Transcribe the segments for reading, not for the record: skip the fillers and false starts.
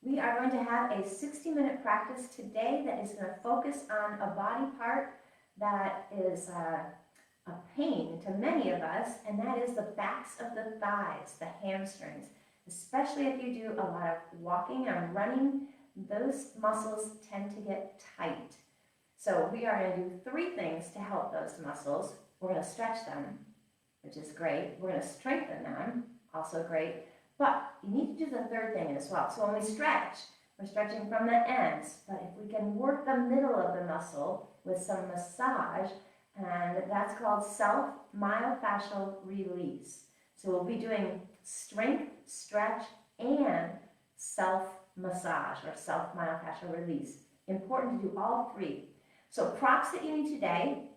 We are going to have a 60-minute practice today that is going to focus on a body part that is a pain to many of us, and that is the backs of the thighs, the hamstrings. Especially if you do a lot of walking and running, those muscles tend to get tight. So we are going to do 3 things to help those muscles. We're going to stretch them, which is great. We're going to strengthen them, also great. But you need to do the 3rd thing as well. So when we stretch, we're stretching from the ends. But if we can work the middle of the muscle with some massage, and that's called self-myofascial release. So we'll be doing strength, stretch, and self-massage or self-myofascial release. Important to do all 3. So props that you need today,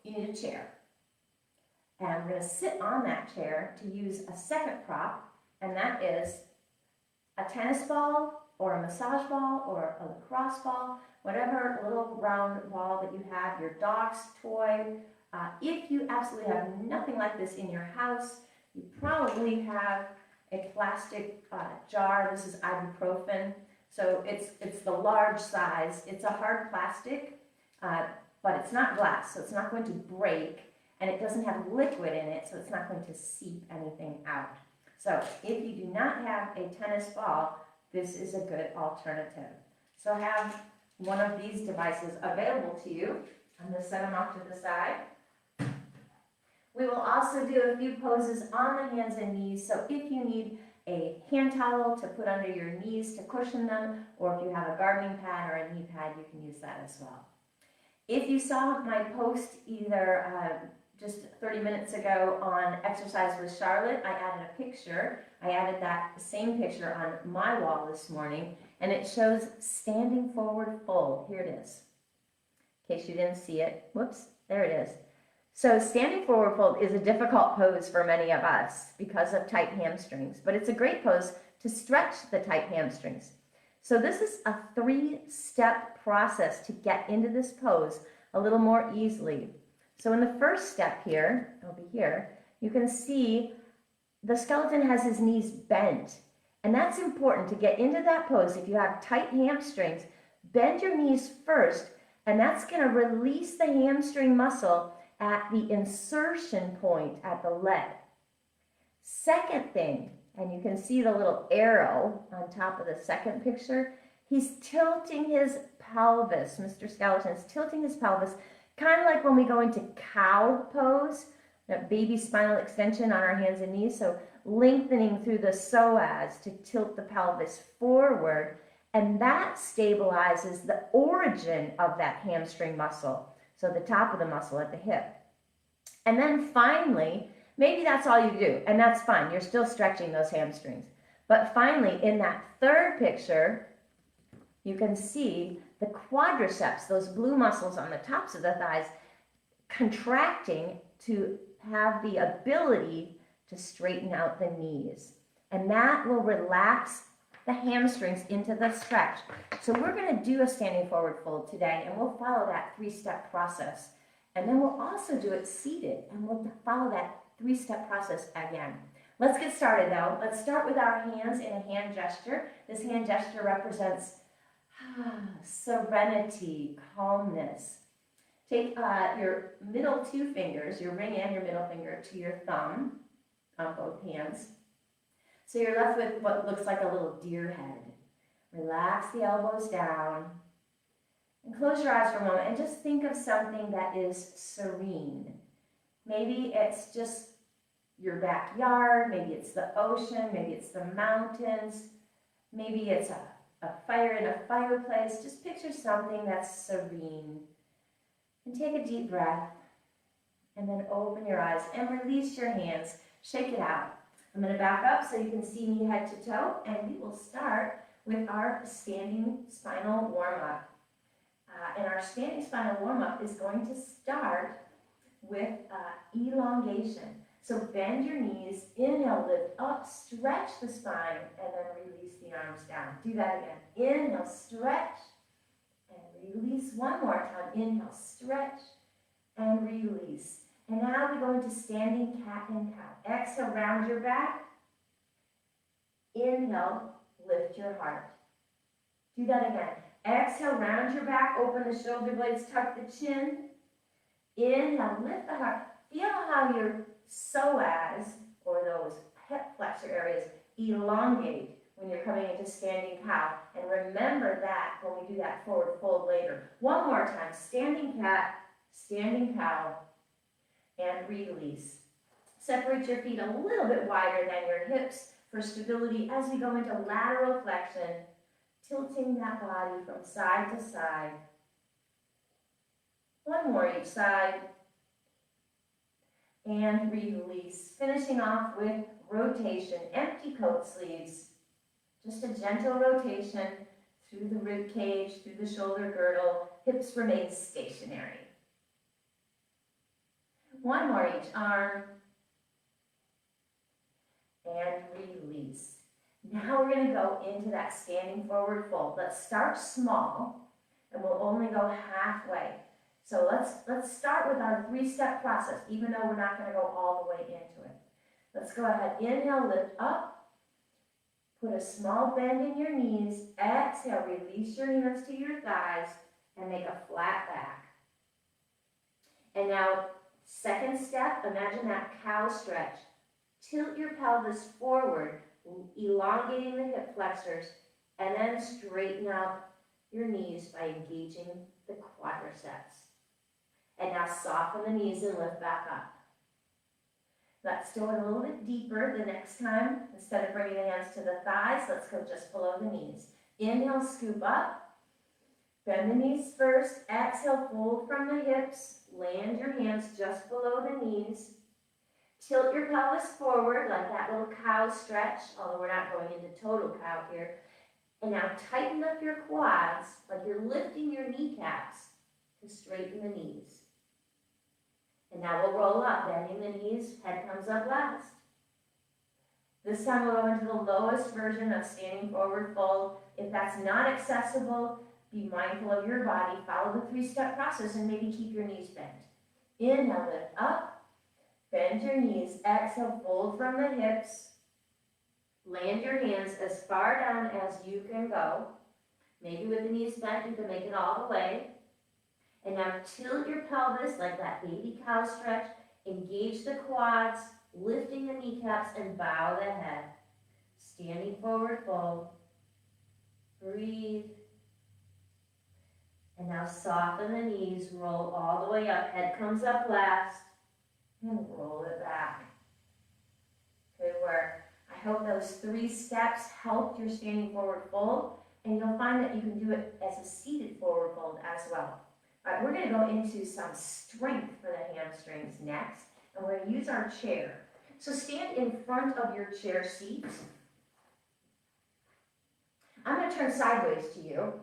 you need a chair. And we're going to sit on that chair to use a second prop, and that is a tennis ball or a massage ball or a lacrosse ball, whatever little round ball that you have, your dog's toy. If you absolutely have nothing like this in your house, you probably have a plastic jar. This is ibuprofen. So it's the large size. It's a hard plastic, but it's not glass, so it's not going to break, and it doesn't have liquid in it, so it's not going to seep anything out. So if you do not have a tennis ball, this is a good alternative. So have one of these devices available to you. I'm going to set them off to the side. We will also do a few poses on the hands and knees, so if you need a hand towel to put under your knees to cushion them, or if you have a gardening pad or a knee pad, you can use that as well. If you saw my post either just 30 minutes ago on Exercise with Charlotte, I added a picture. I added that same picture on my wall this morning, and it shows standing forward fold. Here it is. In case you didn't see it. Whoops, there it is. So standing forward fold is a difficult pose for many of us because of tight hamstrings, but it's a great pose to stretch the tight hamstrings. So this is a 3-step process to get into this pose a little more easily. So in the first step here, over here, you can see the skeleton has his knees bent. And that's important to get into that pose. If you have tight hamstrings, bend your knees first, and that's going to release the hamstring muscle at the insertion point at the leg. Second thing, and you can see the little arrow on top of the second picture, he's tilting his pelvis. Mr. Skeleton's tilting his pelvis, kind of like when we go into cow pose, that baby spinal extension on our hands and knees. So lengthening through the psoas to tilt the pelvis forward, and that stabilizes the origin of that hamstring muscle. So the top of the muscle at the hip. And then finally, maybe that's all you do, and that's fine. You're still stretching those hamstrings. But finally, in that third picture, you can see the quadriceps, those blue muscles on the tops of the thighs, contracting to have the ability to straighten out the knees. And that will relax the hamstrings into the stretch. So we're going to do a standing forward fold today, and we'll follow that 3-step process. And then we'll also do it seated, and we'll follow that 3-step process again. Let's get started though. Let's start with our hands in a hand gesture. This hand gesture represents serenity, calmness. Take your middle 2 fingers, your ring and your middle finger, to your thumb on both hands. So you're left with what looks like a little deer head. Relax the elbows down and close your eyes for a moment and just think of something that is serene. Maybe it's just your backyard, maybe it's the ocean, maybe it's the mountains, maybe it's a fire in a fireplace. Just picture something that's serene. And take a deep breath and then open your eyes and release your hands. Shake it out. I'm going to back up so you can see me head to toe, and we will start with our standing spinal warm-up. And our standing spinal warm-up is going to start with elongation. So bend your knees, inhale, lift up, stretch the spine, and then release the arms down. Do that again. Inhale, stretch, and release. One more time. Inhale, stretch, and release. And now we go into standing cat and cow. Exhale, round your back. Inhale, lift your heart. Do that again. Exhale, round your back, open the shoulder blades, tuck the chin. Inhale, lift the heart. Feel how your psoas, or those hip flexor areas, elongate when you're coming into standing cow. And remember that when we do that forward fold later. One more time. Standing cat, standing cow, and release. Separate your feet a little bit wider than your hips for stability as we go into lateral flexion, tilting that body from side to side. One more each side. And release. Finishing off with rotation, empty coat sleeves. Just a gentle rotation through the rib cage, through the shoulder girdle. Hips remain stationary. One more each arm. And release. Now we're going to go into that standing forward fold. Let's start small, and we'll only go halfway. So let's start with our three-step process, even though we're not going to go all the way into it. Let's go ahead. Inhale, lift up. Put a small bend in your knees. Exhale, release your hands to your thighs and make a flat back. And now, second step, imagine that cow stretch. Tilt your pelvis forward, elongating the hip flexors, and then straighten out your knees by engaging the quadriceps. And now soften the knees and lift back up. Let's do it a little bit deeper the next time. Instead of bringing the hands to the thighs, let's go just below the knees. Inhale, scoop up. Bend the knees first. Exhale, fold from the hips. Land your hands just below the knees. Tilt your pelvis forward like that little cow stretch, although we're not going into total cow here. And now tighten up your quads like you're lifting your kneecaps to straighten the knees. And now we'll roll up, bending the knees, head comes up last. This time we'll go into the lowest version of standing forward fold. If that's not accessible, be mindful of your body, follow the three-step process, and maybe keep your knees bent. Inhale, lift up, bend your knees, exhale, fold from the hips. Land your hands as far down as you can go. Maybe with the knees bent, you can make it all the way. And now tilt your pelvis like that baby cow stretch. Engage the quads, lifting the kneecaps, and bow the head. Standing forward fold. Breathe. And now soften the knees, roll all the way up. Head comes up last. And roll it back. Good work. I hope those 3 steps helped your standing forward fold. And you'll find that you can do it as a seated forward fold as well. All right, we're going to go into some strength for the hamstrings next, and we're going to use our chair. So stand in front of your chair seat. I'm going to turn sideways to you,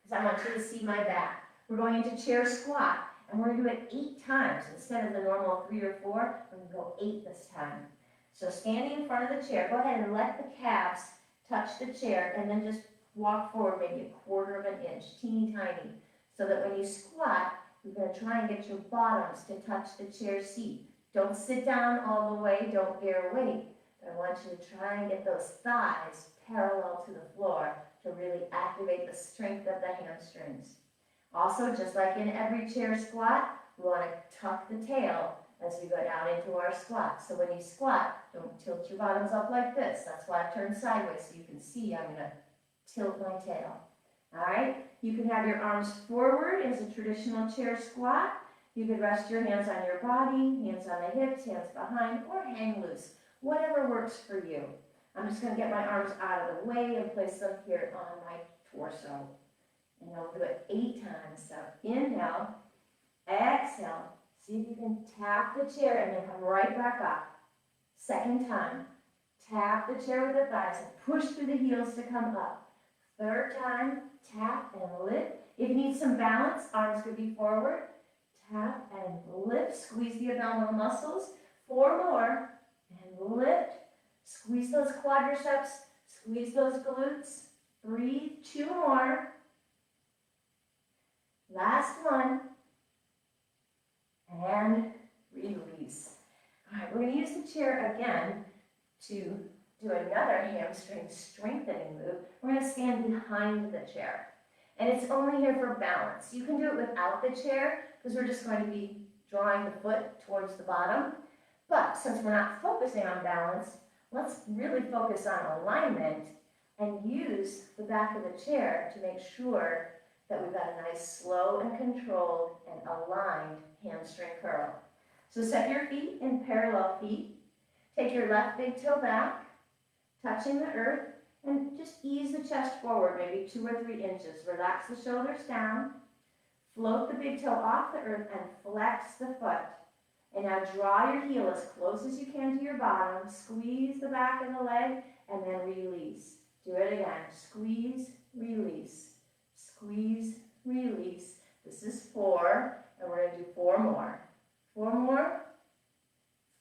because I want you to see my back. We're going into chair squat, and we're going to do it 8 times. Instead of the normal 3 or 4, we're going to go 8 this time. So standing in front of the chair, go ahead and let the calves touch the chair, and then just walk forward maybe 1/4 of an inch, teeny tiny, so that when you squat, you're going to try and get your bottoms to touch the chair seat. Don't sit down all the way, don't bear weight, but I want you to try and get those thighs parallel to the floor to really activate the strength of the hamstrings. Also, just like in every chair squat, we want to tuck the tail as we go down into our squat. So when you squat, don't tilt your bottoms up like this. That's why I turned sideways so you can see I'm going to tilt my tail. All right, you can have your arms forward as a traditional chair squat. You could rest your hands on your body, hands on the hips, hands behind, or hang loose, whatever works for you. I'm just going to get my arms out of the way and place them here on my torso. And I'll do it 8 times. So inhale, exhale. See if you can tap the chair and then come right back up. Second time, tap the chair with the thighs and push through the heels to come up. Third time, tap and lift. If you need some balance, arms could be forward. Tap and lift. Squeeze the abdominal muscles. 4 more. And lift. Squeeze those quadriceps. Squeeze those glutes. Breathe. 2 more. Last one. And release. All right, we're going to use the chair again to do another hamstring strengthening move. We're going to stand behind the chair. And it's only here for balance. You can do it without the chair because we're just going to be drawing the foot towards the bottom. But since we're not focusing on balance, let's really focus on alignment and use the back of the chair to make sure that we've got a nice slow and controlled and aligned hamstring curl. So set your feet in parallel feet. Take your left big toe back, touching the earth, and just ease the chest forward, maybe 2 or 3 inches. Relax the shoulders down. Float the big toe off the earth and flex the foot. And now draw your heel as close as you can to your bottom. Squeeze the back of the leg and then release. Do it again. Squeeze, release. Squeeze, release. This is 4, and we're going to do 4 more. 4 more.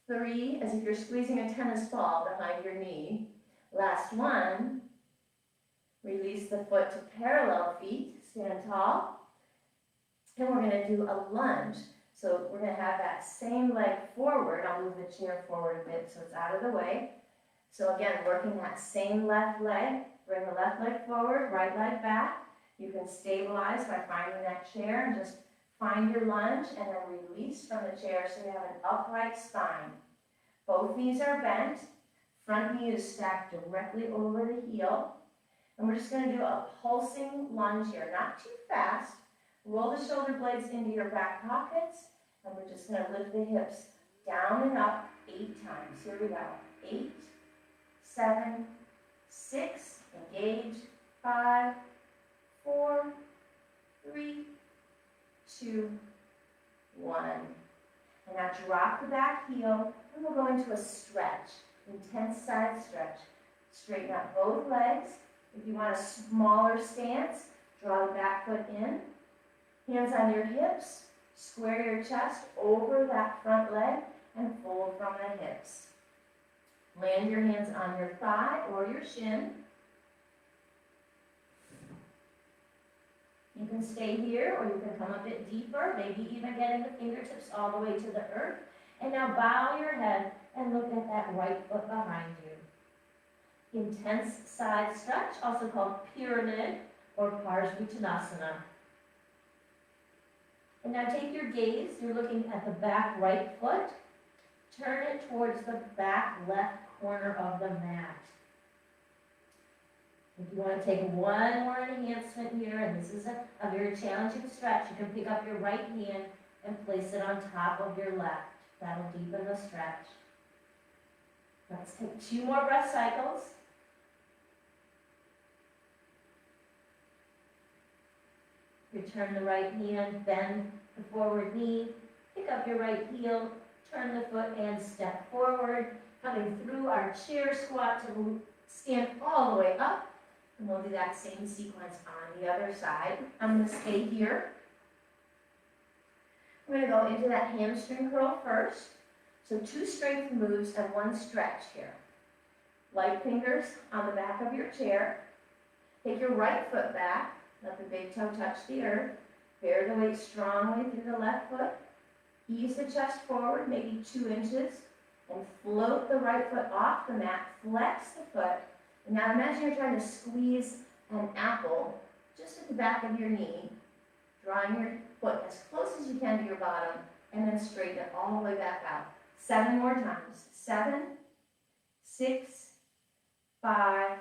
3, as if you're squeezing a tennis ball behind your knee. Last one. Release the foot to parallel feet. Stand tall. And we're going to do a lunge. So we're going to have that same leg forward. I'll move the chair forward a bit so it's out of the way. So again, working that same left leg. Bring the left leg forward, right leg back. You can stabilize by finding that chair and just find your lunge and then release from the chair so you have an upright spine. Both knees are bent. Front knee is stacked directly over the heel. And we're just going to do a pulsing lunge here, not too fast. Roll the shoulder blades into your back pockets, and we're just going to lift the hips down and up 8 times. Here we go. 8, 7, 6, engage, 5, 4, 3, 2, 1. And now drop the back heel, and we'll go into a stretch, intense side stretch. Straighten out both legs. If you want a smaller stance, draw the back foot in. Hands on your hips, square your chest over that front leg and fold from the hips. Land your hands on your thigh or your shin. You can stay here or you can come a bit deeper, maybe even getting the fingertips all the way to the earth. And now bow your head and look at that right foot behind you. Intense side stretch, also called pyramid or Parsvuttanasana. And now take your gaze, you're looking at the back right foot. Turn it towards the back left corner of the mat. If you want to take one more enhancement here, and this is a very challenging stretch, you can pick up your right hand and place it on top of your left. That'll deepen the stretch. Let's take 2 more breath cycles. Return the right hand, bend the forward knee, pick up your right heel, turn the foot and step forward, coming through our chair squat to stand all the way up. And we'll do that same sequence on the other side. I'm going to stay here. We're going to go into that hamstring curl first. So 2 strength moves and 1 stretch here. Light fingers on the back of your chair. Take your right foot back. Let the big toe touch the earth. Bear the weight strongly through the left foot. Ease the chest forward, maybe 2 inches. And float the right foot off the mat. Flex the foot. And now imagine you're trying to squeeze an apple just at the back of your knee. Drawing your foot as close as you can to your bottom. And then straighten it all the way back out. 7 more times. 7, 6, 5,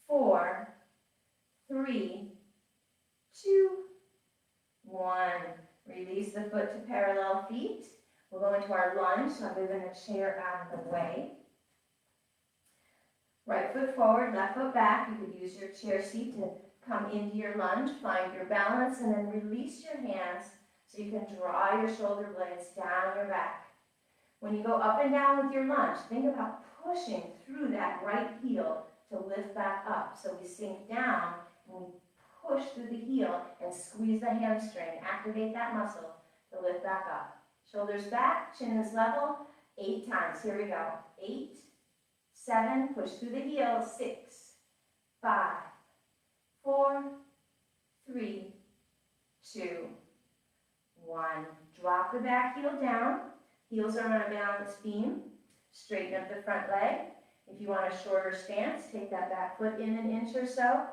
4, 3, 2, 1. Release the foot to parallel feet. We'll go into our lunge, so I'm moving the chair out of the way. Right foot forward, left foot back. You could use your chair seat to come into your lunge, find your balance, and then release your hands so you can draw your shoulder blades down your back. When you go up and down with your lunge, think about pushing through that right heel to lift back up. So we sink down and we push through the heel and squeeze the hamstring. Activate that muscle to lift back up. Shoulders back, chin is level. 8 times. Here we go. 8, 7, push through the heel. 6, 5, 4, 3, 2, 1. Drop the back heel down. Heels are on a balanced beam. Straighten up the front leg. If you want a shorter stance, take that back foot in an inch or so.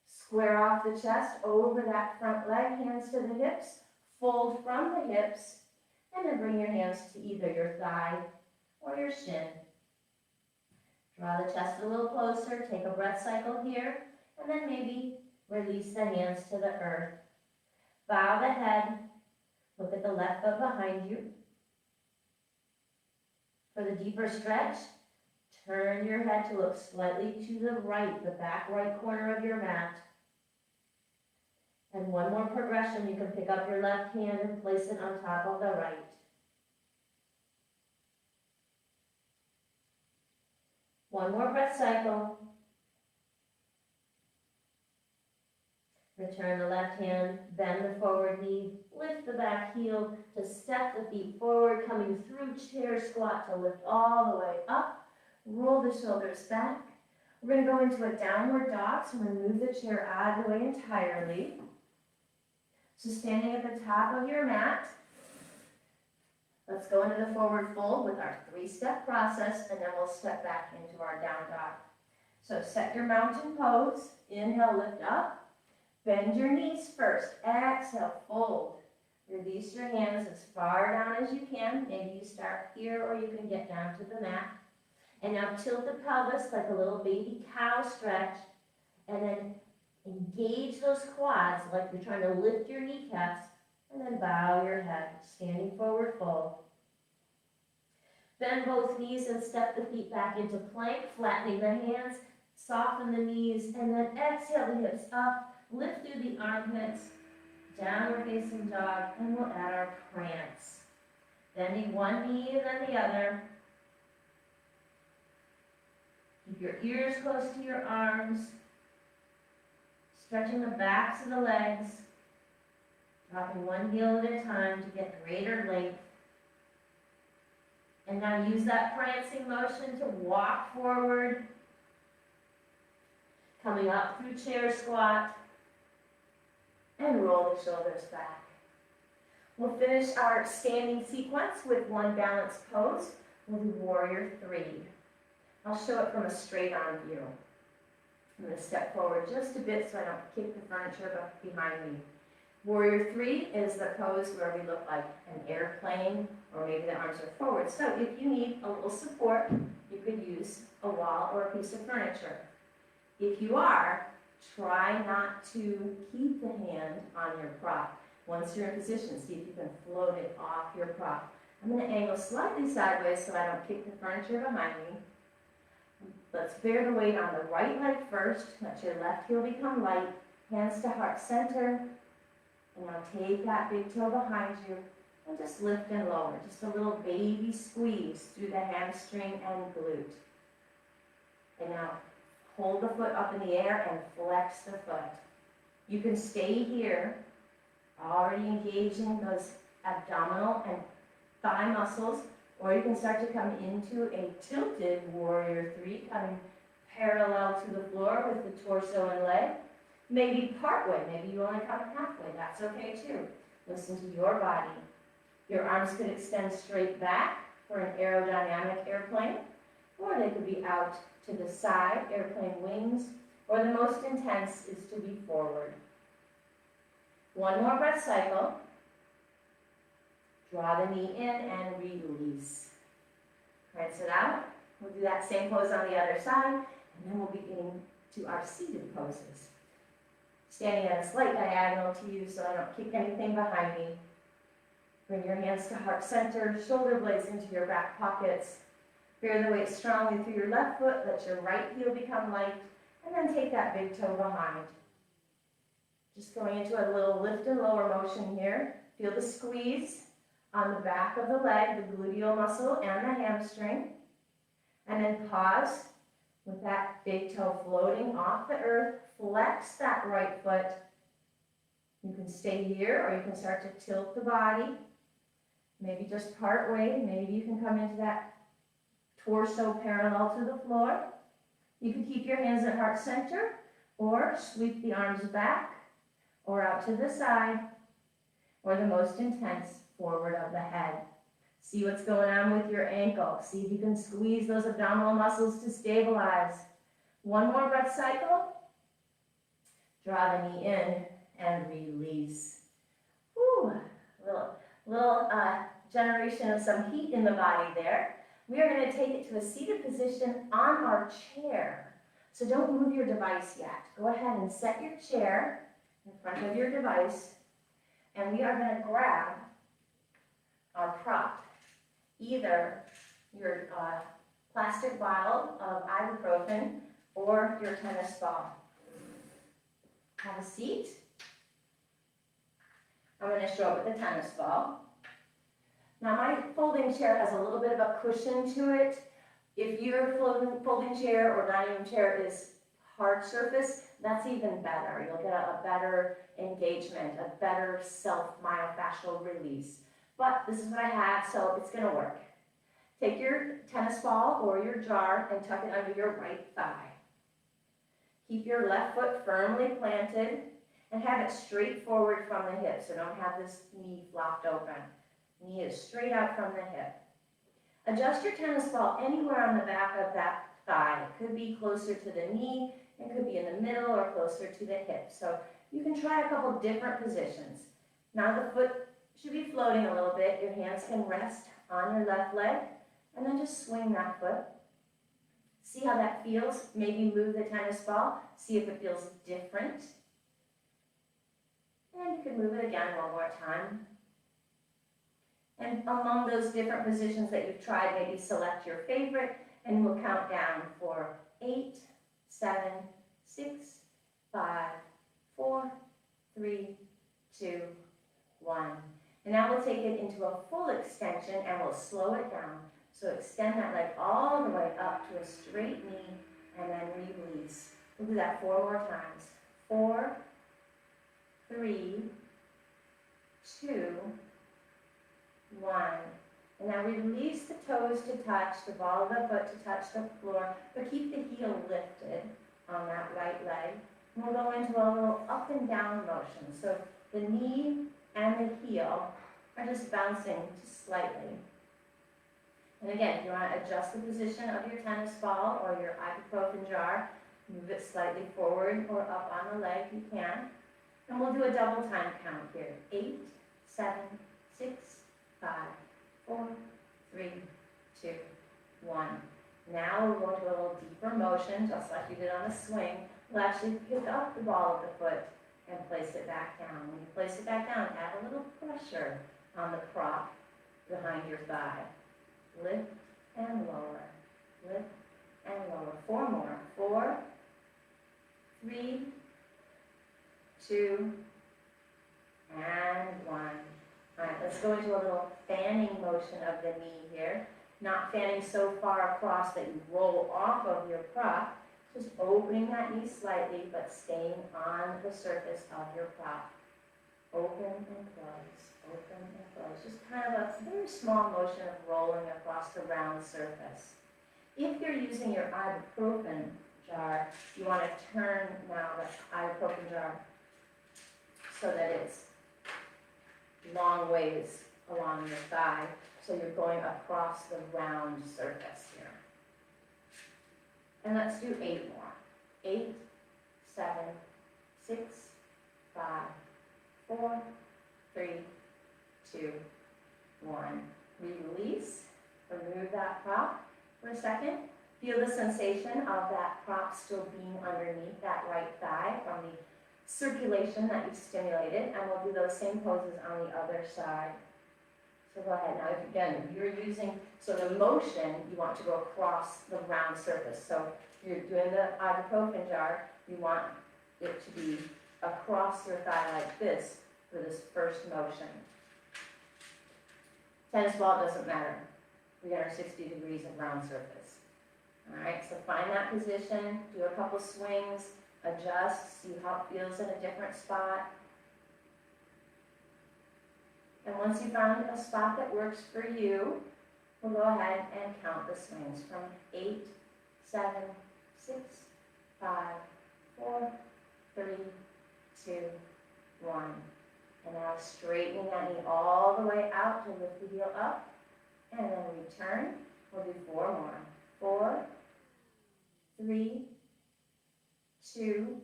Square off the chest over that front leg, hands to the hips. Fold from the hips, and then bring your hands to either your thigh or your shin. Draw the chest a little closer, take a breath cycle here, and then maybe release the hands to the earth. Bow the head, look at the left foot behind you. For the deeper stretch, turn your head to look slightly to the right, the back right corner of your mat. And one more progression, you can pick up your left hand and place it on top of the right. One more breath cycle. Return the left hand, bend the forward knee, lift the back heel to step the feet forward, coming through chair squat to lift all the way up. Roll the shoulders back. We're going to go into a downward dog, so we're going to move the chair out of the way entirely. So standing at the top of your mat, let's go into the forward fold with our 3-step process, and then we'll step back into our down dog. So set your mountain pose. Inhale, lift up. Bend your knees first. Exhale, fold. Release your hands as far down as you can. Maybe you start here or you can get down to the mat. And now tilt the pelvis like a little baby cow stretch, and then engage those quads like you're trying to lift your kneecaps, and then bow your head, standing forward fold. Bend both knees and step the feet back into plank, flattening the hands, soften the knees, and then exhale the hips up, lift through the armpits, downward facing dog, and we'll add our prance. Bending one knee and then the other. Keep your ears close to your arms. Stretching the backs of the legs, dropping one heel at a time to get greater length. And now use that prancing motion to walk forward, coming up through chair squat, and roll the shoulders back. We'll finish our standing sequence with one balanced pose. We'll do Warrior 3. I'll show it from a straight on view. I'm going to step forward just a bit so I don't kick the furniture behind me. Warrior 3 is the pose where we look like an airplane, or maybe the arms are forward. So if you need a little support, you could use a wall or a piece of furniture. If you are, try not to keep the hand on your prop. Once you're in position, see if you can float it off your prop. I'm going to angle slightly sideways so I don't kick the furniture behind me. Let's bear the weight on the right leg first. Let your left heel become light. Hands to heart center. And now take that big toe behind you and just lift and lower. Just a little baby squeeze through the hamstring and glute. And now hold the foot up in the air and flex the foot. You can stay here, already engaging those abdominal and thigh muscles. Or you can start to come into a tilted Warrior 3, coming parallel to the floor with the torso and leg. Maybe partway, maybe you only come halfway, that's okay too. Listen to your body. Your arms could extend straight back for an aerodynamic airplane, or they could be out to the side, airplane wings, or the most intense is to be forward. One more breath cycle. Draw the knee in and release. Prance it out. We'll do that same pose on the other side, and then we'll be getting to our seated poses. Standing at a slight diagonal to you so I don't kick anything behind me. Bring your hands to heart center, shoulder blades into your back pockets. Bear the weight strongly through your left foot, let your right heel become light, and then take that big toe behind. Just going into a little lift and lower motion here. Feel the squeeze on the back of the leg, the gluteal muscle and the hamstring. And then pause with that big toe floating off the earth. Flex that right foot. You can stay here or you can start to tilt the body. Maybe just part way. Maybe you can come into that torso parallel to the floor. You can keep your hands at heart center or sweep the arms back or out to the side, or the most intense, forward of the head. See what's going on with your ankle. See if you can squeeze those abdominal muscles to stabilize. One more breath cycle. Draw the knee in and release. Whew. Little generation of some heat in the body there. We are going to take it to a seated position on our chair. So don't move your device yet. Go ahead and set your chair in front of your device, and we are going to grab our prop, either your plastic bottle of ibuprofen or your tennis ball. Have a seat. I'm going to show up with the tennis ball. Now my folding chair has a little bit of a cushion to it. If your folding chair or dining room chair is hard surface, that's even better. You'll get a better engagement, a better self-myofascial release. But this is what I have, so it's going to work. Take your tennis ball or your jar and tuck it under your right thigh. Keep your left foot firmly planted and have it straight forward from the hip, so don't have this knee flopped open. Knee is straight out from the hip. Adjust your tennis ball anywhere on the back of that thigh. It could be closer to the knee, it could be in the middle or closer to the hip. So you can try a couple different positions. Now the foot should be floating a little bit. Your hands can rest on your left leg, and then just swing that foot. See how that feels. Maybe move the tennis ball. See if it feels different. And you can move it again one more time. And among those different positions that you've tried, maybe select your favorite, and we'll count down for 8, 7, 6, 5, 4, 3, 2, 1. And now we'll take it into a full extension and we'll slow it down. So extend that leg all the way up to a straight knee and then release. We'll do that 4 more times. 4, 3, 2, 1. And now release the toes to touch, the ball of the foot to touch the floor, but keep the heel lifted on that right leg. And we'll go into a little up and down motion. So the knee and the heel are just bouncing just slightly. And again, if you want to adjust the position of your tennis ball or your ibuprofen jar, move it slightly forward or up on the leg, you can. And we'll do a double time count here. 8, 7, 6, 5, 4, 3, 2, 1. Now we're going to a little deeper motion, just like you did on the swing. We'll actually pick up the ball of the foot and place it back down. When you place it back down, add a little pressure on the prop behind your thigh. Lift and lower. Lift and lower. 4 more. 4, 3, 2, and 1. All right, let's go into a little fanning motion of the knee here. Not fanning so far across that you roll off of your prop. Just opening that knee slightly, but staying on the surface of your prop. Open and close, open and close. Just kind of a very small motion of rolling across the round surface. If you're using your ibuprofen jar, you want to turn now the ibuprofen jar so that it's long ways along your thigh, so you're going across the round surface here. And let's do 8 more. 8, 7, 6, 5, 4, 3, 2, 1. Release. Remove that prop for a second. Feel the sensation of that prop still being underneath that right thigh from the circulation that you stimulated, and we'll do those same poses on the other side. So go ahead now. If you're using, so the motion, you want to go across the round surface. So if you're doing the ibuprofen jar, you want it to be across your thigh like this for this first motion. Tennis ball doesn't matter. 360 degrees of round surface. All right, so find that position, do a couple swings, adjust, see how it feels in a different spot. And once you found a spot that works for you, we'll go ahead and count the swings from 8, 7, 6, 5, 4, 3, 2, 1. And now straightening that knee all the way out to lift the heel up. And then return. We'll do 4 more. 4, 3, 2,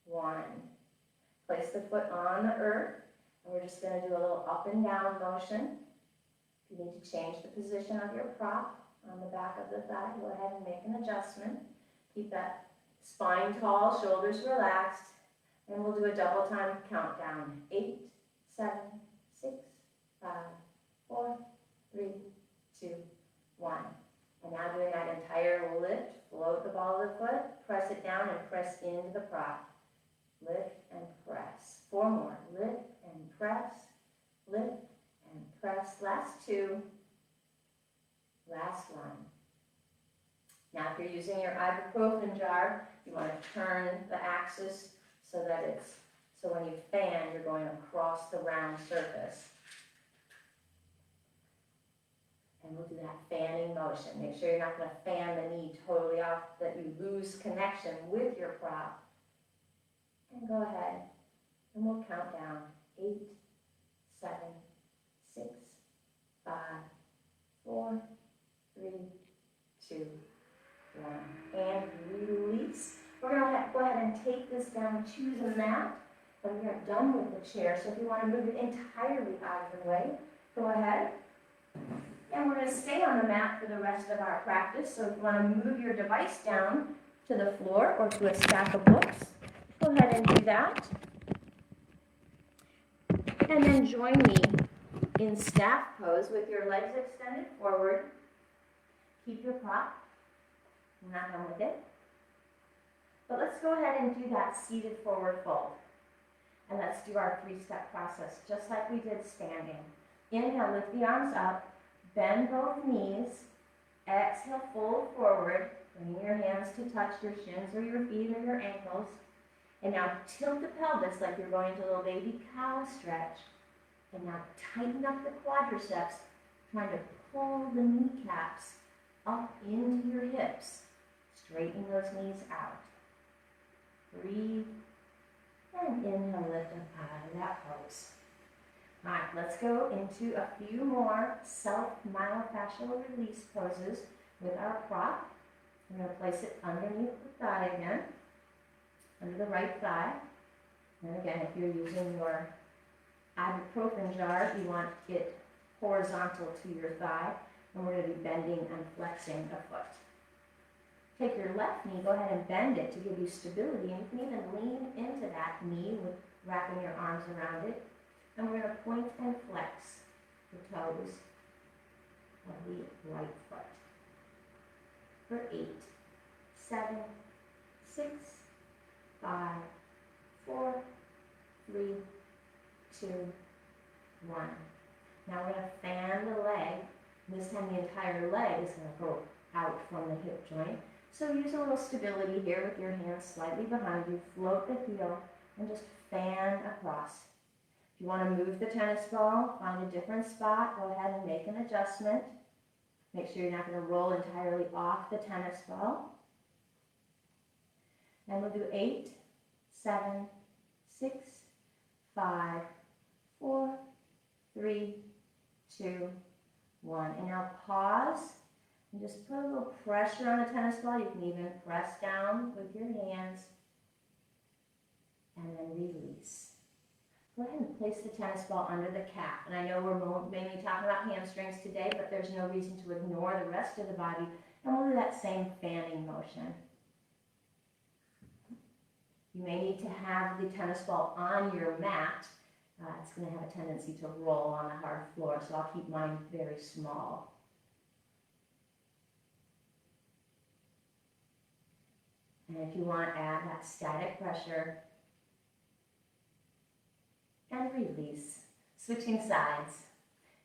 1. Place the foot on the earth, and we're just going to do a little up and down motion. If you need to change the position of your prop on the back of the thigh, go ahead and make an adjustment. Keep that spine tall, shoulders relaxed, and we'll do a double time countdown. 8, 7, 6, 5, 4, 3, 2, 1. And now doing that entire lift, float the ball of the foot, press it down and press into the prop. Lift and press. 4 more. Lift and press, lift and press. Last 2. Last 1. Now if you're using your ibuprofen jar, you want to turn the axis so that so when you fan, you're going across the round surface. And we'll do that fanning motion. Make sure you're not going to fan the knee totally off, that you lose connection with your prop. And go ahead, and we'll count down. 8, 7, 6, 5, 4, 3, 2, 1. And release. We're going to go ahead and take this down to the mat. But we are done with the chair, so if you want to move it entirely out of the way, go ahead. And we're going to stay on the mat for the rest of our practice. So if you want to move your device down to the floor or to a stack of books, go ahead and do that. And then join me in staff pose with your legs extended forward. Keep your prop. I'm not done with it. But let's go ahead and do that seated forward fold. And let's do our 3-step process, just like we did standing. Inhale, lift the arms up, bend both knees. Exhale, fold forward, bringing your hands to touch your shins or your feet or your ankles. And now tilt the pelvis like you're going to a little baby cow stretch. And now tighten up the quadriceps, trying to pull the kneecaps up into your hips. Straighten those knees out. Breathe. And inhale, lift up out of that pose. All right, let's go into a few more self-myofascial release poses with our prop. I'm going to place it underneath the thigh again, under the right thigh. And again, if you're using your ibuprofen jar, you want it horizontal to your thigh, and we're going to be bending and flexing the foot. Take your left knee, go ahead and bend it to give you stability, and you can even lean into that knee with wrapping your arms around it. And we're going to point and flex the toes of the right foot. For 8, 7, 6, 5, 4, 3, 2, 1. Now we're going to fan the leg. This time the entire leg is going to go out from the hip joint. So use a little stability here with your hands slightly behind you. Float the heel and just fan across. If you want to move the tennis ball, find a different spot, go ahead and make an adjustment. Make sure you're not going to roll entirely off the tennis ball. And we'll do 8, 7, 6, 5, 4, 3, 2, 1. And now pause. And just put a little pressure on the tennis ball. You can even press down with your hands. And then release. Go ahead and place the tennis ball under the calf. And I know we're mainly talking about hamstrings today, but there's no reason to ignore the rest of the body. And we'll do that same fanning motion. You may need to have the tennis ball on your mat. It's going to have a tendency to roll on the hard floor, so I'll keep mine very small. And if you want, add that static pressure. And release. Switching sides.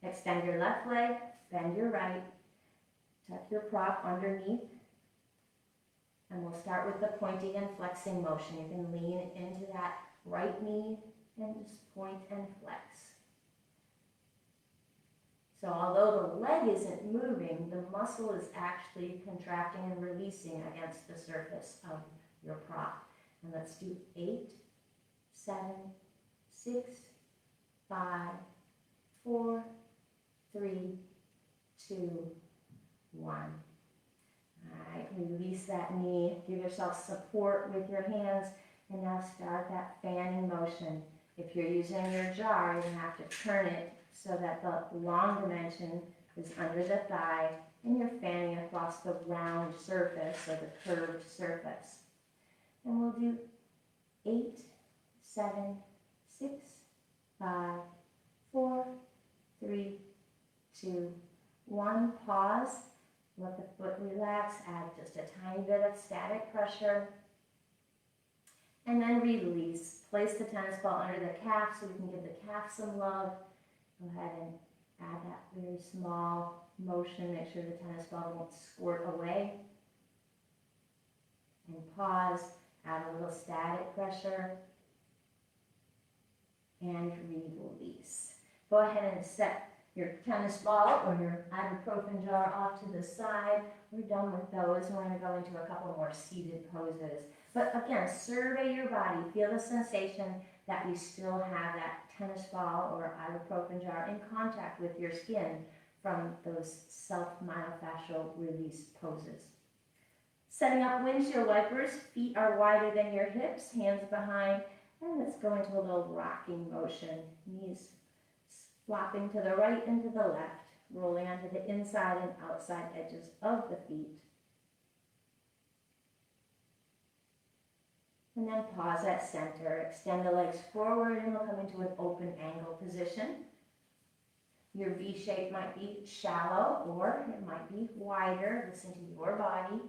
Extend your left leg, bend your right. Tuck your prop underneath. And we'll start with the pointing and flexing motion. You can lean into that right knee and just point and flex. So although the leg isn't moving, the muscle is actually contracting and releasing against the surface of your prop. And let's do 8, 7, 6, 5, 4, 3, 2, 1. All right, release that knee. Give yourself support with your hands. And now start that fanning motion. If you're using your jar, you're going to have to turn it so that the long dimension is under the thigh and you're fanning across the round surface or the curved surface. And we'll do 8, 7, 6, 5, 4, 3, 2, 1. Pause. Let the foot relax. Add just a tiny bit of static pressure. And then release. Place the tennis ball under the calf so we can give the calf some love. Go ahead and add that very small motion. Make sure the tennis ball won't squirt away. And pause. Add a little static pressure. And release. Go ahead and set your tennis ball or your ibuprofen jar off to the side. We're done with those. We're going to go into a couple more seated poses. But again, survey your body. Feel the sensation that you still have that tennis ball or ibuprofen jar in contact with your skin from those self-myofascial release poses. Setting up windshield wipers. Feet are wider than your hips, hands behind. And let's go into a little rocking motion. Knees flopping to the right and to the left, rolling onto the inside and outside edges of the feet. And then pause at center. Extend the legs forward and we'll come into an open angle position. Your V shape might be shallow or it might be wider. Listen to your body.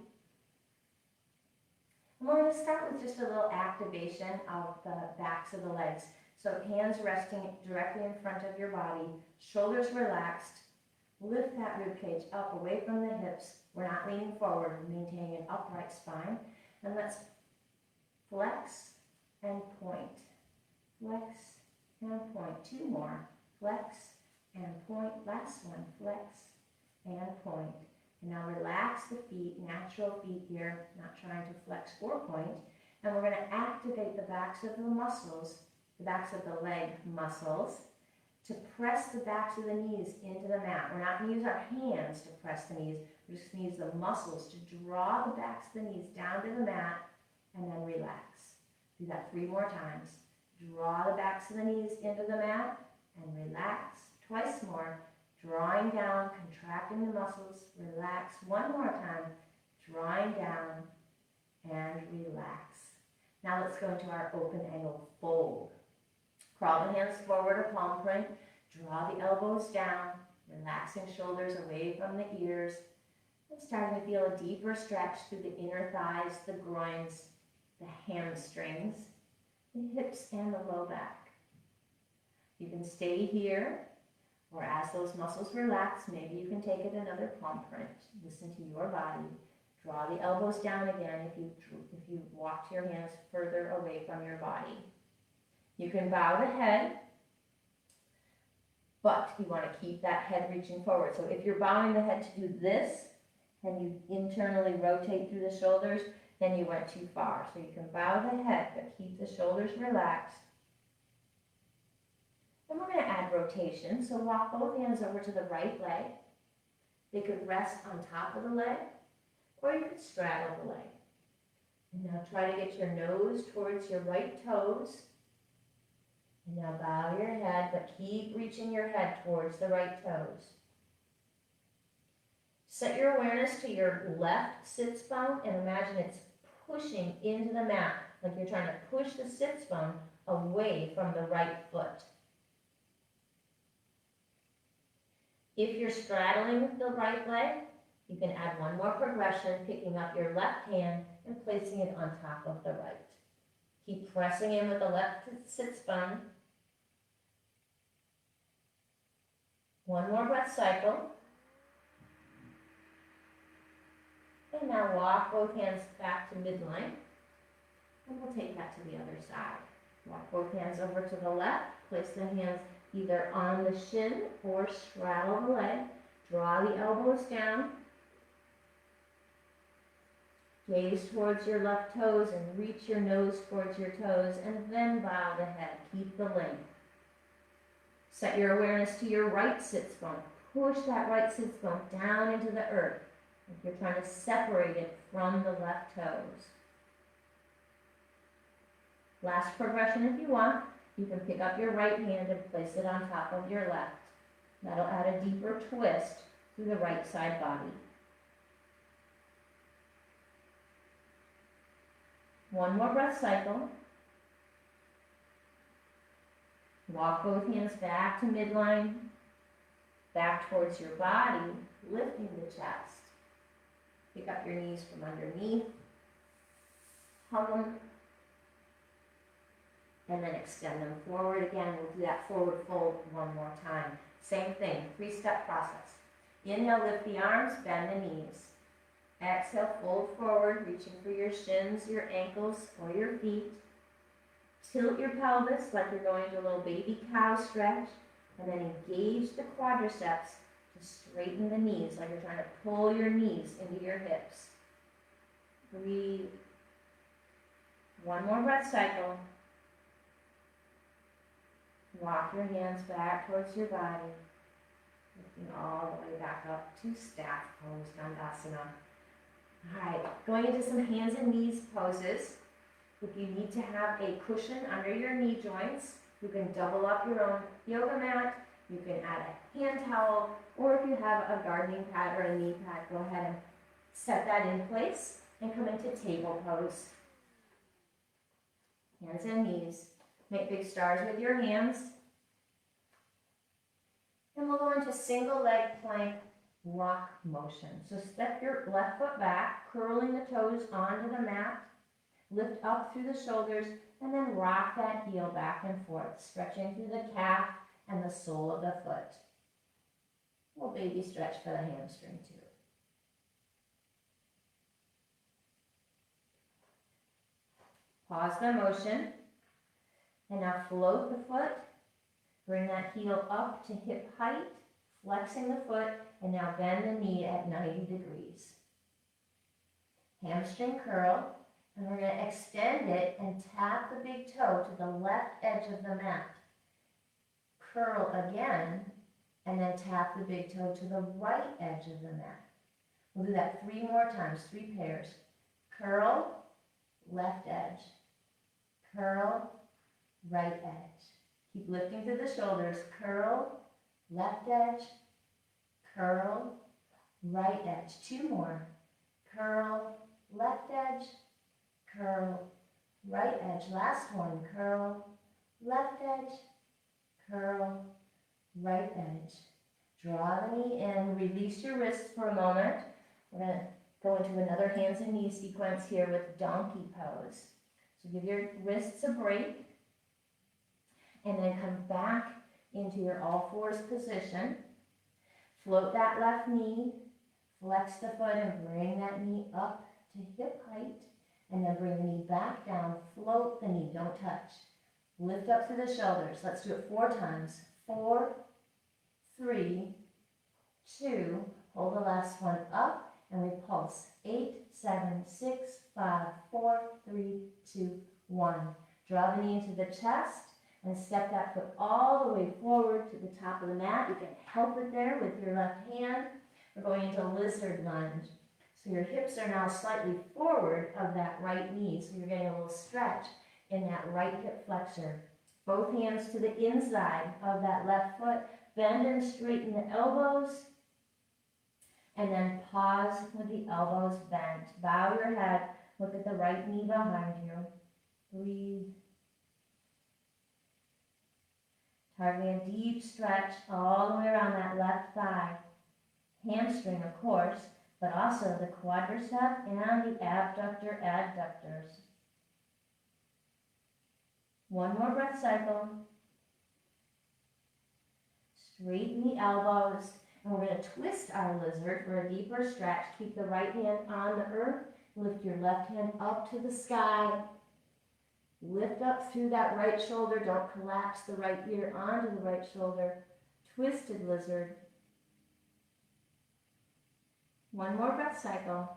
And we're going to start with just a little activation of the backs of the legs. So hands resting directly in front of your body, shoulders relaxed. Lift that rib cage up away from the hips. We're not leaning forward, we're maintaining an upright spine. And let's flex and point. Flex and point. 2 more. Flex and point. Last one. Flex and point. And now relax the feet, natural feet here, not trying to flex or point. And we're going to activate the backs of the muscles, the backs of the leg muscles, to press the backs of the knees into the mat. We're not going to use our hands to press the knees. We're just going to use the muscles to draw the backs of the knees down to the mat and then relax. Do that 3 more times. Draw the backs of the knees into the mat and relax. Twice more. Drawing down, contracting the muscles. Relax. 1 more time. Drawing down and relax. Now let's go into our open angle fold. Crawl the hands forward or palm print. Draw the elbows down, relaxing shoulders away from the ears. And starting to feel a deeper stretch through the inner thighs, the groins, the hamstrings, the hips, and the low back. You can stay here, or as those muscles relax, maybe you can take it another palm print. Listen to your body. Draw the elbows down again if you walked your hands further away from your body. You can bow the head, but you want to keep that head reaching forward. So if you're bowing the head to do this, and you internally rotate through the shoulders, then you went too far. So you can bow the head, but keep the shoulders relaxed. Then we're going to add rotation. So walk both hands over to the right leg. They could rest on top of the leg, or you could straddle the leg. And now try to get your nose towards your right toes. And now bow your head, but keep reaching your head towards the right toes. Set your awareness to your left sits bone and imagine it's pushing into the mat, like you're trying to push the sits bone away from the right foot. If you're straddling the right leg, you can add 1 more progression, picking up your left hand and placing it on top of the right. Keep pressing in with the left sits bone. 1 more breath cycle. And now walk both hands back to midline. And we'll take that to the other side. Walk both hands over to the left. Place the hands either on the shin or straddle the leg. Draw the elbows down. Gaze towards your left toes and reach your nose towards your toes, and then bow the head. Keep the length. Set your awareness to your right sits bone. push that right sit bone down into the earth. Like you're trying to separate it from the left toes. Last progression if you want. You can pick up your right hand and place it on top of your left. That'll add a deeper twist through the right side body. One more breath cycle. Walk both hands back to midline, back towards your body, lifting the chest. Pick up your knees from underneath, hug them, and then extend them forward again. We'll do that forward fold one more time. Same thing, 3-step process. Inhale, lift the arms, bend the knees. Exhale, fold forward, reaching for your shins, your ankles, or your feet. Tilt your pelvis like you're going to a little baby cow stretch, and then engage the quadriceps to straighten the knees like you're trying to pull your knees into your hips. Breathe. One more breath cycle. Walk your hands back towards your body, lifting all the way back up to staff pose, Dandasana. All right, going into some hands and knees poses. If you need to have a cushion under your knee joints, you can double up your own yoga mat. You can add a hand towel, or if you have a gardening pad or a knee pad, go ahead and set that in place and come into table pose. Hands and knees. Make big stars with your hands. And we'll go into single leg plank rock motion. So step your left foot back, curling the toes onto the mat. Lift up through the shoulders and then rock that heel back and forth, stretching through the calf and the sole of the foot. A little baby stretch for the hamstring too. Pause the motion. And now float the foot. Bring that heel up to hip height, flexing the foot, and now bend the knee at 90 degrees. Hamstring curl, and we're going to extend it and tap the big toe to the left edge of the mat. Curl again, and then tap the big toe to the right edge of the mat. We'll do that 3 more times, 3 pairs. Curl, left edge. Curl, right edge. Keep lifting through the shoulders. Curl, left edge. Curl, right edge. 2 more. Curl, left edge. Curl, right edge. Last one. Curl, left edge. Curl, right edge. Draw the knee in. Release your wrists for a moment. We're going to go into another hands and knees sequence here with donkey pose. So give your wrists a break. And then come back into your all fours position. Float that left knee, flex the foot and bring that knee up to hip height. And then bring the knee back down, float the knee, don't touch. Lift up through the shoulders. Let's do it 4 times. 4, 3, 2, hold the last one up and we pulse. 8, 7, 6, 5, 4, 3, 2, 1. Draw the knee into the chest. And step that foot all the way forward to the top of the mat. You can help it there with your left hand. We're going into lizard lunge. So your hips are now slightly forward of that right knee. So you're getting a little stretch in that right hip flexor. Both hands to the inside of that left foot. Bend and straighten the elbows. And then pause with the elbows bent. Bow your head. Look at the right knee behind you. Breathe. Targeting a deep stretch all the way around that left thigh. Hamstring, of course, but also the quadricep and the abductor adductors. One more breath cycle. Straighten the elbows. And we're going to twist our lizard for a deeper stretch. Keep the right hand on the earth. Lift your left hand up to the sky. Lift up through that right shoulder. Don't collapse the right ear onto the right shoulder. Twisted lizard. One more breath cycle.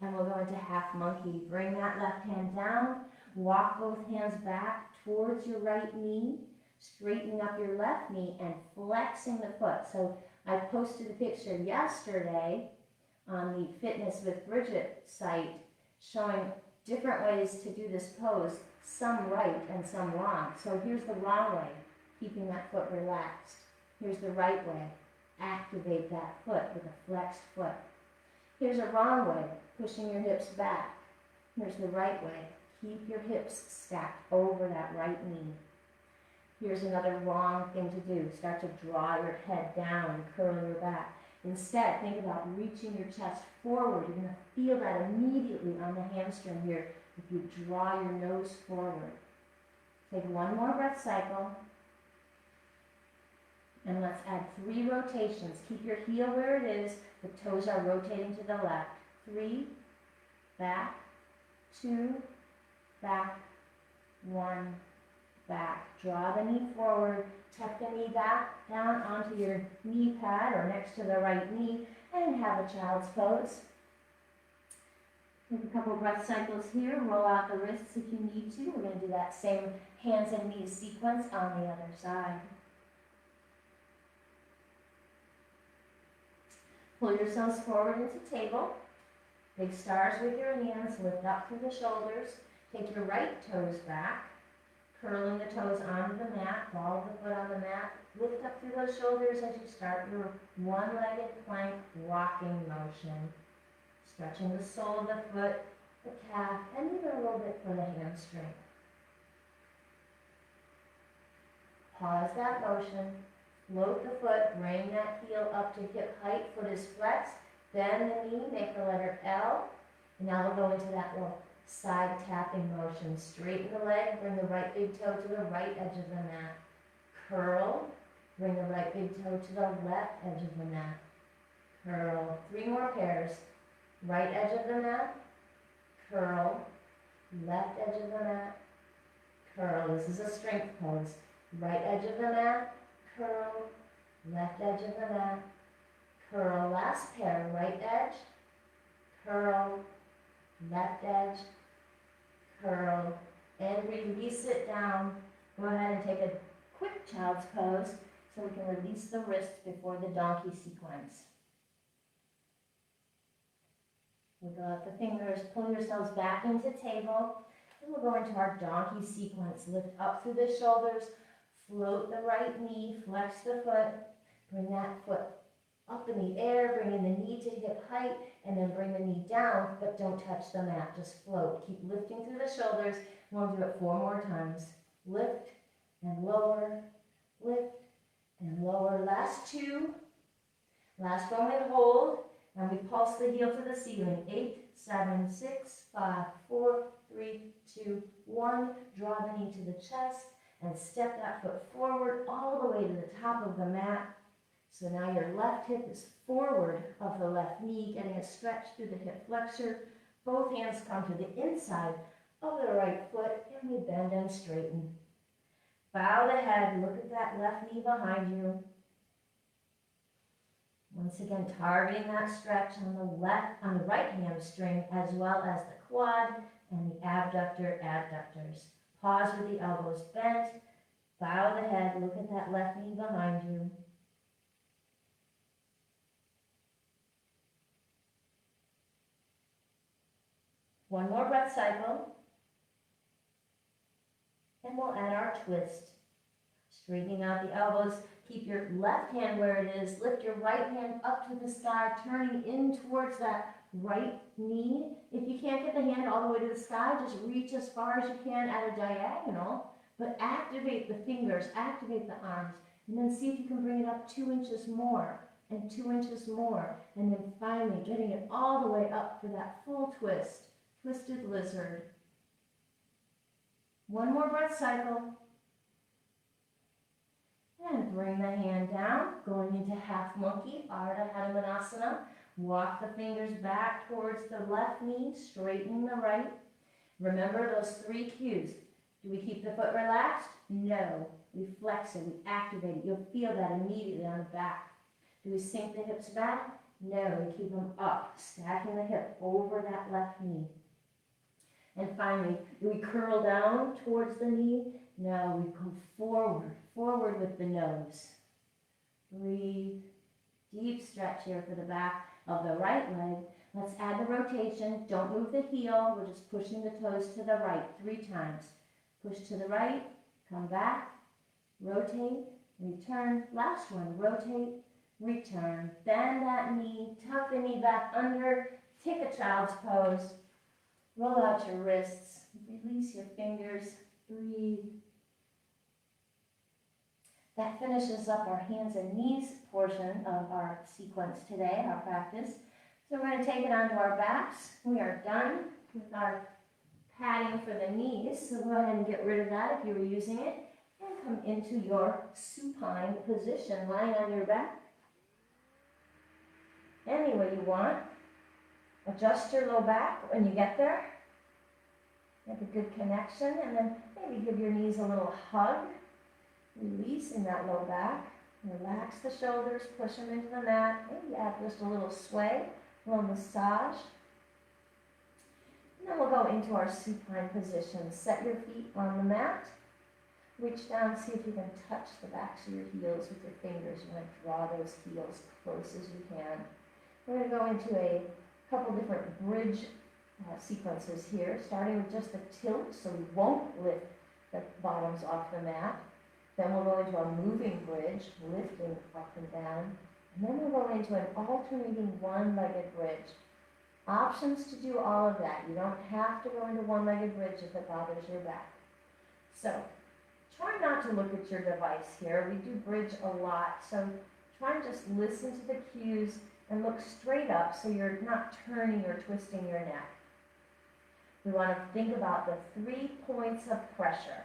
And we'll go into half monkey. Bring that left hand down. Walk both hands back towards your right knee. straightening up your left knee and flexing the foot. So I posted a picture yesterday on the Fitness with Bridget site showing different ways to do this pose, some right and some wrong. So here's the wrong way, keeping that foot relaxed. Here's the right way, activate that foot with a flexed foot. Here's a wrong way, pushing your hips back. Here's the right way, keep your hips stacked over that right knee. Here's another wrong thing to do, start to draw your head down and curl your back. Instead, think about reaching your chest forward. You're going to feel that immediately on the hamstring here if you draw your nose forward. Take one more breath cycle. And let's add 3 rotations. Keep your heel where it is. The toes are rotating to the left. 3, back, 2, back, 1, back. Draw the knee forward. Tuck the knee back down onto your knee pad or next to the right knee and have a child's pose. Take a couple breath cycles here. Roll out the wrists if you need to. We're going to do that same hands and knees sequence on the other side. Pull yourselves forward into table. Big stars with your hands. Lift up through the shoulders. Take your right toes back. Curling the toes onto the mat, ball of the foot on the mat. Lift up through those shoulders as you start your one-legged plank rocking motion. Stretching the sole of the foot, the calf, and even a little bit for the hamstring. Pause that motion. Float the foot, bring that heel up to hip height. Foot is flexed. Bend the knee, make the letter L. And now we'll go into that little side tapping motion. Straighten the leg, bring the right big toe to the right edge of the mat. Curl, bring the right big toe to the left edge of the mat. Curl. 3 more pairs. Right edge of the mat. Curl. Left edge of the mat. Curl. This is a strength pose. Right edge of the mat. Curl. Left edge of the mat. Curl. Last pair. Right edge. Curl. Left edge. Curl, and release it down. Go ahead and take a quick child's pose so we can release the wrists before the donkey sequence. Wiggle out the fingers, pull yourselves back into table, and we'll go into our donkey sequence. Lift up through the shoulders, float the right knee, flex the foot, bring that foot up in the air, bringing the knee to hip height, and then bring the knee down, but don't touch the mat, just float. Keep lifting through the shoulders. We'll do it 4 more times. Lift and lower, lift and lower. Last 2. Last one we hold, and we pulse the heel to the ceiling. 8, 7, 6, 5, 4, 3, 2, 1. Draw the knee to the chest and step that foot forward all the way to the top of the mat. So now your left hip is forward of the left knee, getting a stretch through the hip flexor. Both hands come to the inside of the right foot, and we bend and straighten. Bow the head, look at that left knee behind you. Once again, targeting that stretch on the right hamstring, as well as the quad and the adductors. Pause with the elbows bent. Bow the head, look at that left knee behind you. One more breath cycle, and we'll add our twist. Straightening out the elbows, keep your left hand where it is, lift your right hand up to the sky, turning in towards that right knee. If you can't get the hand all the way to the sky, just reach as far as you can at a diagonal, but activate the fingers, activate the arms, and then see if you can bring it up 2 inches more, and 2 inches more, and then finally getting it all the way up for that full twist. Twisted lizard. One more breath cycle. And bring the hand down, going into half monkey, Ardha Hanumanasana. Walk the fingers back towards the left knee, straighten the right. Remember those 3 cues. Do we keep the foot relaxed? No. We flex it, we activate it. You'll feel that immediately on the back. Do we sink the hips back? No. We keep them up, stacking the hip over that left knee. And finally, we curl down towards the knee. Now we come forward, forward with the nose. Breathe. Deep stretch here for the back of the right leg. Let's add the rotation. Don't move the heel. We're just pushing the toes to the right 3 times. Push to the right, come back, rotate, return. Last one, rotate, return. Bend that knee, tuck the knee back under, take a child's pose. Roll out your wrists, release your fingers, breathe. That finishes up our hands and knees portion of our sequence today, our practice. So we're going to take it onto our backs. We are done with our padding for the knees. So go ahead and get rid of that if you were using it. And come into your supine position, lying on your back. Any way you want. Adjust your low back when you get there. Make a good connection, and then maybe give your knees a little hug. Releasing that low back. Relax the shoulders, push them into the mat. Maybe add just a little sway, a little massage. And then we'll go into our supine position. Set your feet on the mat. Reach down, see if you can touch the backs of your heels with your fingers. You want to draw those heels close as you can. We're going to go into a couple different bridge sequences here, starting with just the tilt, so we won't lift the bottoms off the mat. Then we'll go into a moving bridge, lifting up and down. And then we'll go into an alternating one-legged bridge. Options to do all of that. You don't have to go into one-legged bridge if it bothers your back. So try not to look at your device here. We do bridge a lot, so try and just listen to the cues and look straight up so you're not turning or twisting your neck. We want to think about the 3 points of pressure.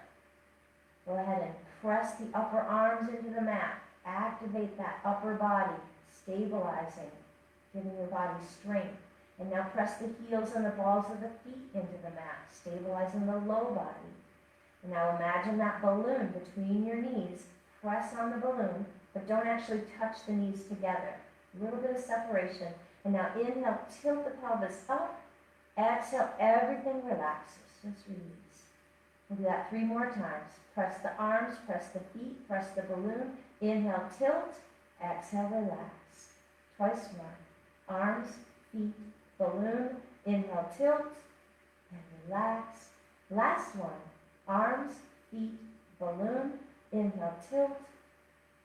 Go ahead and press the upper arms into the mat. Activate that upper body, stabilizing, giving your body strength. And now press the heels and the balls of the feet into the mat, stabilizing the low body. And now imagine that balloon between your knees. Press on the balloon, but don't actually touch the knees together. A little bit of separation. And now inhale, tilt the pelvis up. Exhale, everything relaxes. Just release. We'll do that 3 more times. Press the arms, press the feet, press the balloon. Inhale, tilt. Exhale, relax. Twice more. Arms, feet, balloon. Inhale, tilt, and relax. Last one. Arms, feet, balloon. Inhale, tilt,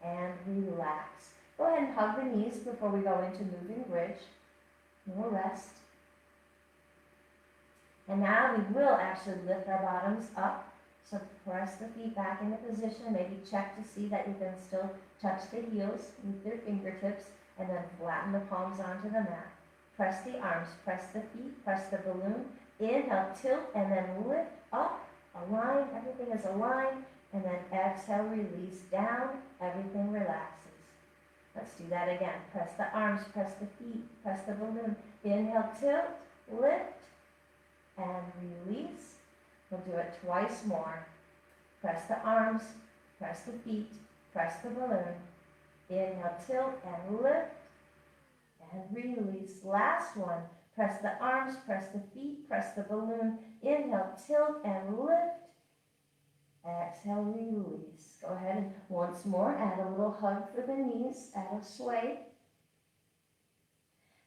and relax. Go ahead and hug the knees before we go into moving bridge. We'll rest. And now we will actually lift our bottoms up. So press the feet back into position. Maybe check to see that you can still touch the heels with your fingertips, and then flatten the palms onto the mat. Press the arms, press the feet, press the balloon. Inhale, tilt, and then lift up. Align, everything is aligned. And then exhale, release down. Everything relaxes. Let's do that again. Press the arms, press the feet, press the balloon. Inhale, tilt, lift, and release. We'll do it twice more. Press the arms, press the feet, press the balloon. Inhale, tilt, and lift, and release. Last one. Press the arms, press the feet, press the balloon. Inhale, tilt, and lift. Exhale, release. Go ahead and once more add a little hug for the knees, add a sway.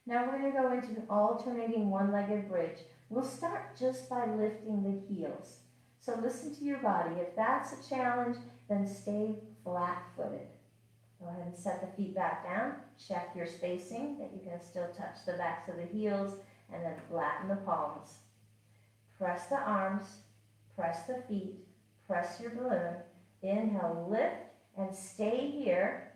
Now we're going to go into an alternating one-legged bridge. We'll start just by lifting the heels. So listen to your body. If that's a challenge, then stay flat-footed. Go ahead and set the feet back down. Check your spacing, that you can still touch the backs of the heels, and then flatten the palms. Press the arms, press the feet, press your balloon. Inhale, lift, and stay here.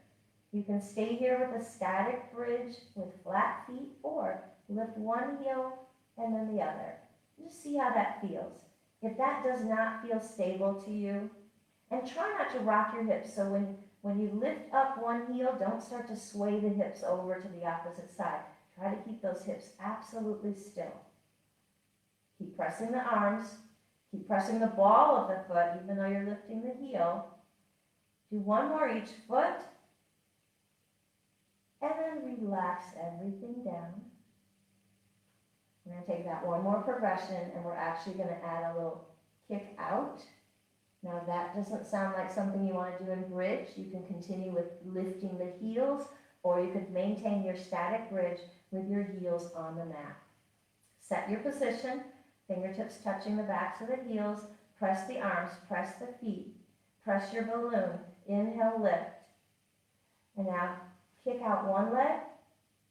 You can stay here with a static bridge with flat feet, or lift one heel and then the other. Just see how that feels. If that does not feel stable to you, and try not to rock your hips. So when you lift up one heel, don't start to sway the hips over to the opposite side. Try to keep those hips absolutely still. Keep pressing the arms. Keep pressing the ball of the foot, even though you're lifting the heel. Do one more each foot. And then relax everything down. We're going to take that one more progression, and we're actually going to add a little kick out. Now that doesn't sound like something you want to do in bridge. You can continue with lifting the heels, or you could maintain your static bridge with your heels on the mat. Set your position, fingertips touching the backs of the heels, press the arms, press the feet, press your balloon, inhale, lift. And now kick out one leg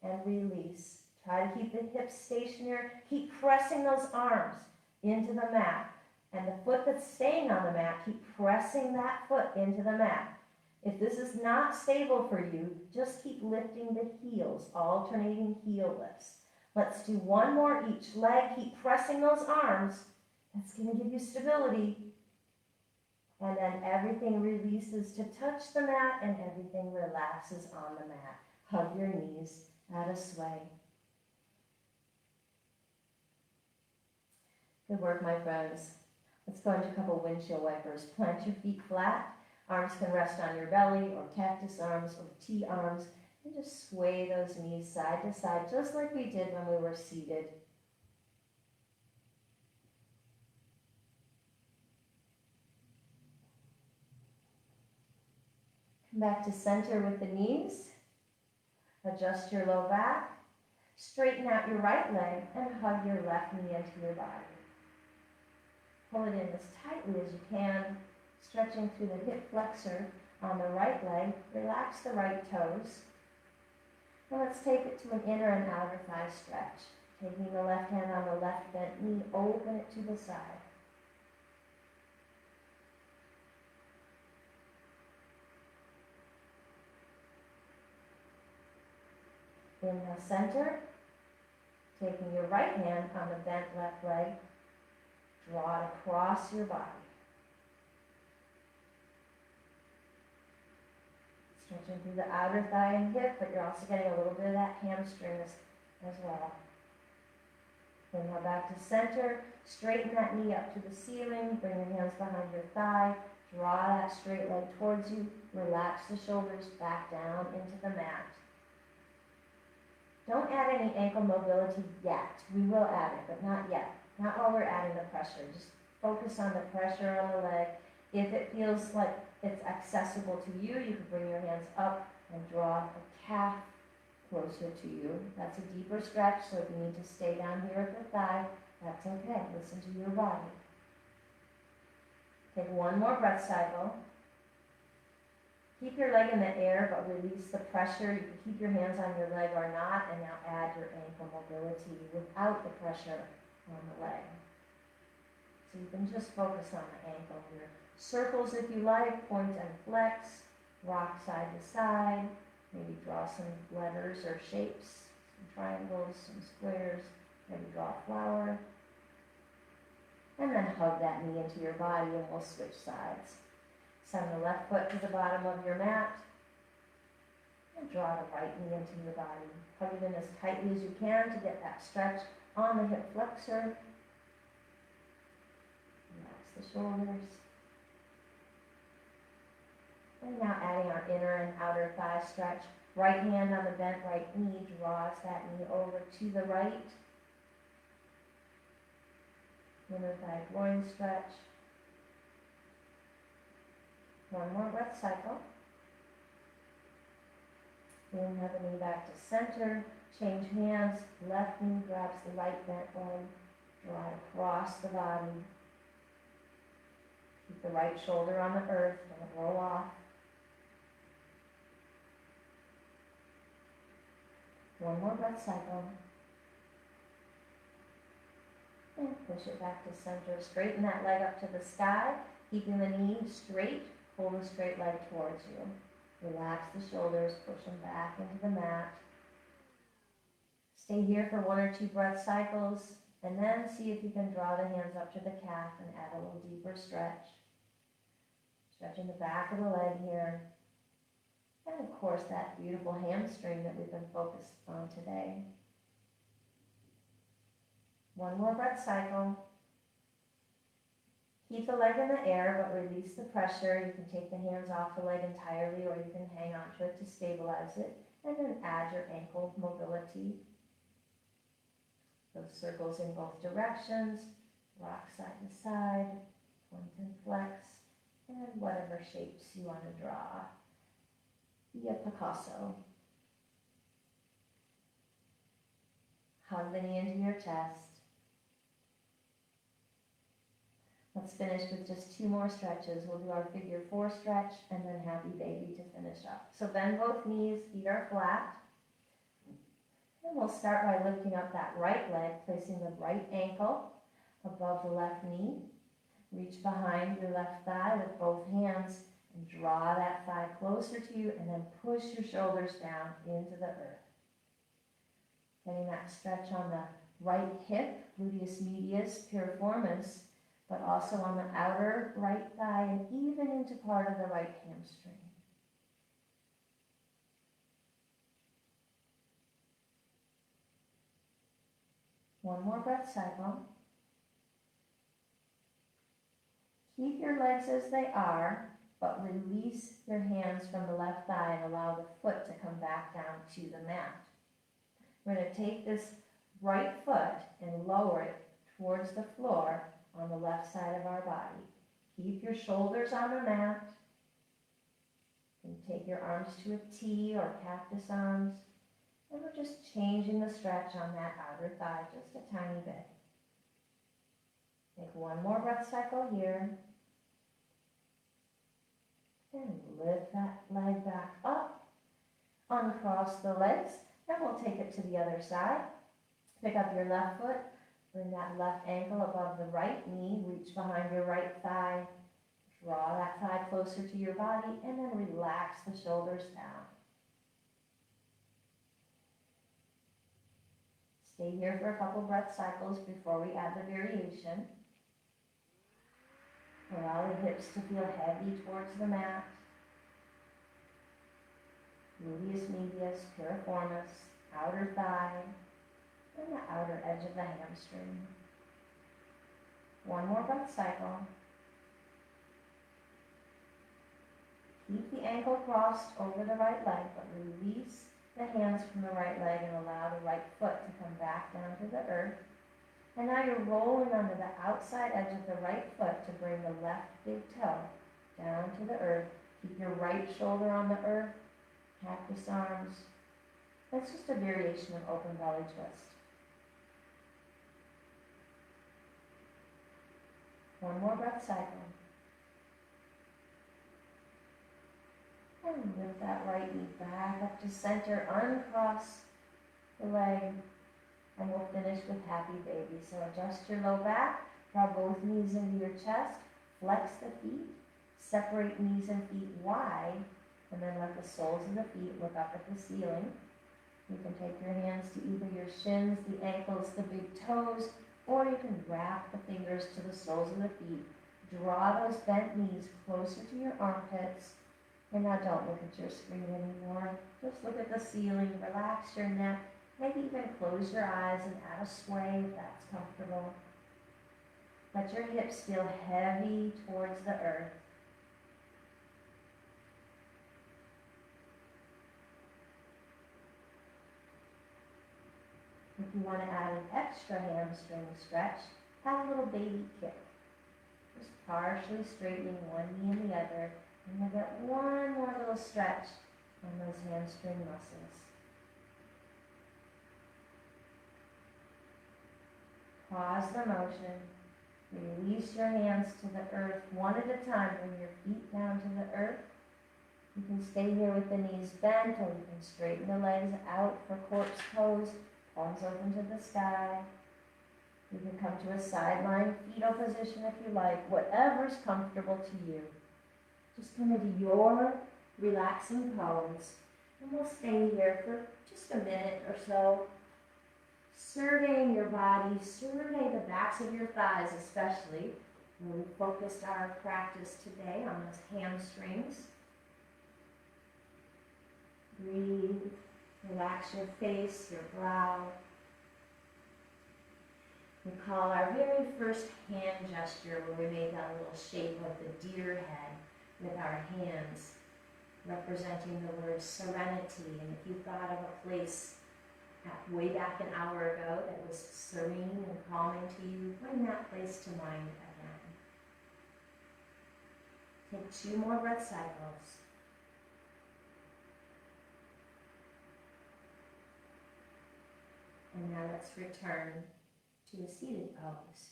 and release. Try to keep the hips stationary. Keep pressing those arms into the mat. And the foot that's staying on the mat, keep pressing that foot into the mat. If this is not stable for you, just keep lifting the heels, alternating heel lifts. Let's do one more each leg. Keep pressing those arms. That's going to give you stability. And then everything releases to touch the mat, and everything relaxes on the mat. Hug your knees, add a sway. Good work, my friends. Let's go into a couple windshield wipers. Plant your feet flat. Arms can rest on your belly, or cactus arms, or T arms. And just sway those knees side to side, just like we did when we were seated. Come back to center with the knees. Adjust your low back. Straighten out your right leg and hug your left knee into your body. Pull it in as tightly as you can, stretching through the hip flexor on the right leg. Relax the right toes. And let's take it to an inner and outer thigh stretch. Taking the left hand on the left bent knee, open it to the side. Inhale, center. Taking your right hand on the bent left leg, draw it across your body. Stretching through the outer thigh and hip, but you're also getting a little bit of that hamstring as well. Inhale back to center. Straighten that knee up to the ceiling. Bring your hands behind your thigh. Draw that straight leg towards you. Relax the shoulders back down into the mat. Don't add any ankle mobility yet. We will add it, but not yet. Not while we're adding the pressure. Just focus on the pressure on the leg. If it feels like it's accessible to you, you can bring your hands up and draw the calf closer to you. That's a deeper stretch, so if you need to stay down here at the thigh, that's okay. Listen to your body. Take one more breath cycle. Keep your leg in the air, but release the pressure. You can keep your hands on your leg or not, and now add your ankle mobility without the pressure on the leg. So you can just focus on the ankle here. Circles if you like, point and flex, rock side to side, maybe draw some letters or shapes, some triangles, some squares, maybe draw a flower. And then hug that knee into your body, and we'll switch sides. Send the left foot to the bottom of your mat, and draw the right knee into your body. Hug it in as tightly as you can to get that stretch on the hip flexor. Relax the shoulders. And now adding our inner and outer thigh stretch. Right hand on the bent right knee draws that knee over to the right. Inner thigh groin stretch. One more breath cycle. Inhale the knee back to center. Change hands. Left knee grabs the right bent leg. Draw it across the body. Keep the right shoulder on the earth. Don't roll off. One more breath cycle. And push it back to center. Straighten that leg up to the sky. Keeping the knee straight. Pull the straight leg towards you. Relax the shoulders. Push them back into the mat. Stay here for 1 or 2 breath cycles. And then see if you can draw the hands up to the calf and add a little deeper stretch. Stretching the back of the leg here. And of course that beautiful hamstring that we've been focused on today. One more breath cycle. Keep the leg in the air, but release the pressure. You can take the hands off the leg entirely, or you can hang on to it to stabilize it. And then add your ankle mobility. Those circles in both directions, rock side to side, point and flex, and whatever shapes you want to draw. Be a Picasso. Hug the knee into your chest. Let's finish with just 2 more stretches. We'll do our figure 4 stretch and then happy baby to finish up. So bend both knees, feet are flat. And we'll start by lifting up that right leg, placing the right ankle above the left knee. Reach behind your left thigh with both hands and draw that thigh closer to you, and then push your shoulders down into the earth. Getting that stretch on the right hip, gluteus medius, piriformis, but also on the outer right thigh and even into part of the right hamstring. One more breath cycle. Keep your legs as they are, but release your hands from the left thigh and allow the foot to come back down to the mat. We're going to take this right foot and lower it towards the floor on the left side of our body. Keep your shoulders on the mat. You can take your arms to a T or cactus arms. And we're just changing the stretch on that outer thigh just a tiny bit. Take one more breath cycle here. And lift that leg back up. Uncross the legs. And we'll take it to the other side. Pick up your left foot. Bring that left ankle above the right knee. Reach behind your right thigh. Draw that thigh closer to your body. And then relax the shoulders down. Stay here for a couple breath cycles before we add the variation. Allow the hips to feel heavy towards the mat. Gluteus medius, piriformis, outer thigh, and the outer edge of the hamstring. One more breath cycle. Keep the ankle crossed over the right leg, but release the hands from the right leg and allow the right foot to come back down to the earth. And now you're rolling onto the outside edge of the right foot to bring the left big toe down to the earth. Keep your right shoulder on the earth, cactus arms. That's just a variation of open belly twist. One more breath cycle. And lift that right knee back up to center, uncross the leg, and we'll finish with happy baby. So adjust your low back, draw both knees into your chest, flex the feet, separate knees and feet wide, and then let the soles of the feet look up at the ceiling. You can take your hands to either your shins, the ankles, the big toes, or you can wrap the fingers to the soles of the feet. Draw those bent knees closer to your armpits. And now don't look at your screen anymore. Just look at the ceiling, relax your neck, maybe even close your eyes and add a sway if that's comfortable. Let your hips feel heavy towards the earth. If you want to add an extra hamstring stretch, have a little baby kick. Just partially straightening one knee and the other. And you'll get one more little stretch on those hamstring muscles. Pause the motion. Release your hands to the earth one at a time. Bring your feet down to the earth. You can stay here with the knees bent, or you can straighten the legs out for corpse pose. Palms open to the sky. You can come to a sideline fetal position if you like. Whatever's comfortable to you. Just come into your relaxing pose, and we'll stay here for just a minute or so, surveying your body, survey the backs of your thighs especially. We focused our practice today on those hamstrings. Breathe, relax your face, your brow. Recall our very first hand gesture where we made that little shape of the deer head with our hands, representing the word serenity. And if you thought of a place way back an hour ago that was serene and calming to you, bring that place to mind again. Take 2 more breath cycles. And now let's return to a seated pose.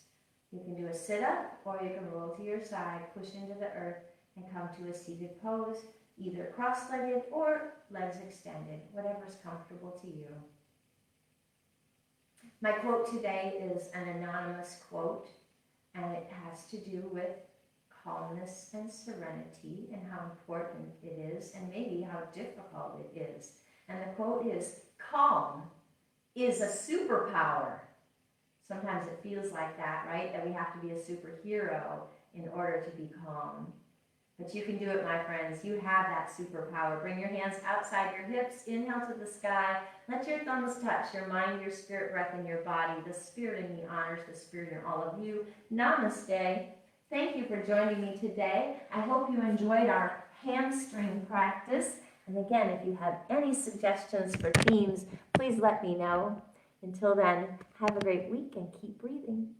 You can do a sit-up, or you can roll to your side, push into the earth, and come to a seated pose, either cross-legged or legs extended, whatever's comfortable to you. My quote today is an anonymous quote, and it has to do with calmness and serenity and how important it is, and maybe how difficult it is. And the quote is, "Calm is a superpower." Sometimes it feels like that, right? That we have to be a superhero in order to be calm. But you can do it, my friends. You have that superpower. Bring your hands outside your hips. Inhale to the sky. Let your thumbs touch your mind, your spirit breath in your body. The spirit in me honors the spirit in all of you. Namaste. Thank you for joining me today. I hope you enjoyed our hamstring practice. And again, if you have any suggestions for themes, please let me know. Until then, have a great week and keep breathing.